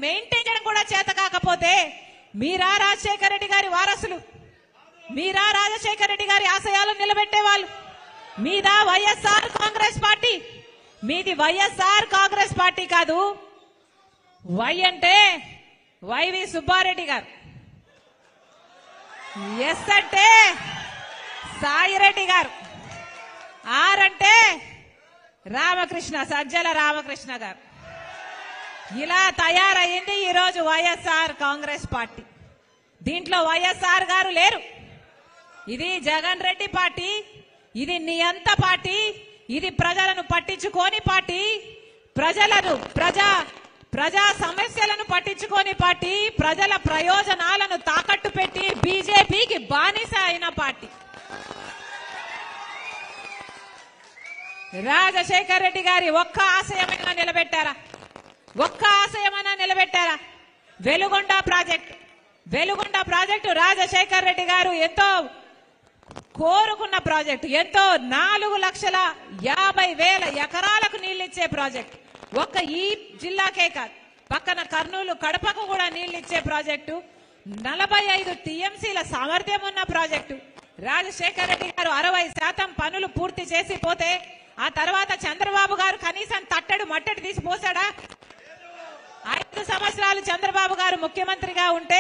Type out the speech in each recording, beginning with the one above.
Maintain చేయడం కూడా చేత కాకపోతే మీరా రాజశేఖర రెడ్డి గారి వారసులు, మీరా రాజశేఖర రెడ్డి గారి ఆశయాలను నిలబెట్టే వాళ్ళు, మీదా వైఎస్ఆర్ కాంగ్రెస్ పార్టీ, మీది వైఎస్ఆర్ కాంగ్రెస్ పార్టీ కాదు. వై అంటే వైవి సుబ్బారెడ్డి గారు, ఎస్ అంటే సాయిరెడ్డి గారు, ఆర్ అంటే రామకృష్ణ, సజ్జల రామకృష్ణ గారు. ఇలా తయారయ్యింది ఈరోజు వైఎస్ఆర్ కాంగ్రెస్ పార్టీ. దీంట్లో వైఎస్ఆర్ గారు లేరు. ఇది జగన్ రెడ్డి పార్టీ, ఇది నియంత పార్టీ, ఇది ప్రజలను పట్టించుకోని పార్టీ, ప్రజా సమస్యలను పట్టించుకోని పార్టీ, ప్రజల ప్రయోజనాలను తాకట్టు పెట్టి బీజేపీకి బానిస అయిన పార్టీ. రాజశేఖర రెడ్డి గారి ఒక్క ఆశయమైనా నిలబెట్టారా? ఒక్క ఆశయమైనా నిలబెట్టారా? వెలుగొండ ప్రాజెక్టు రాజశేఖర రెడ్డి గారు ఎంతో కోరుకున్న ప్రాజెక్టు, ఎంతో 4,50,000 ఎకరాలకు నీళ్లిచ్చే ప్రాజెక్టు. ఒక్క ఈ జిల్లాకే కాదు, పక్కన కర్నూలు కడపకు కూడా నీళ్లిచ్చే ప్రాజెక్టు, 45 టీఎంసీల సామర్థ్యం ఉన్న ప్రాజెక్టు. రాజశేఖర రెడ్డి గారు 60% పనులు పూర్తి చేసి పోతే ఆ తర్వాత చంద్రబాబు గారు కనీసం తట్టడు మట్టడి తీసిపోసాడా? 5 సంవత్సరాలు చంద్రబాబు గారు ముఖ్యమంత్రిగా ఉంటే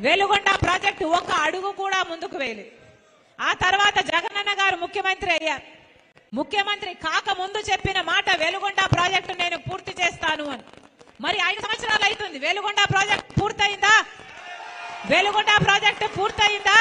వెలుగొండ ప్రాజెక్టు ఒక్క అడుగు కూడా ముందుకు వేయలేదు. ఆ తర్వాత జగనన్న గారు ముఖ్యమంత్రి అయ్యారు. ముఖ్యమంత్రి కాక ముందు చెప్పిన మాట వెలుగొండ ప్రాజెక్టు నేను పూర్తి చేస్తాను అని. మరి 5 సంవత్సరాలు అవుతుంది, వెలుగొండ ప్రాజెక్టు పూర్తయిందా? వెలుగొండ ప్రాజెక్టు పూర్తయిందా?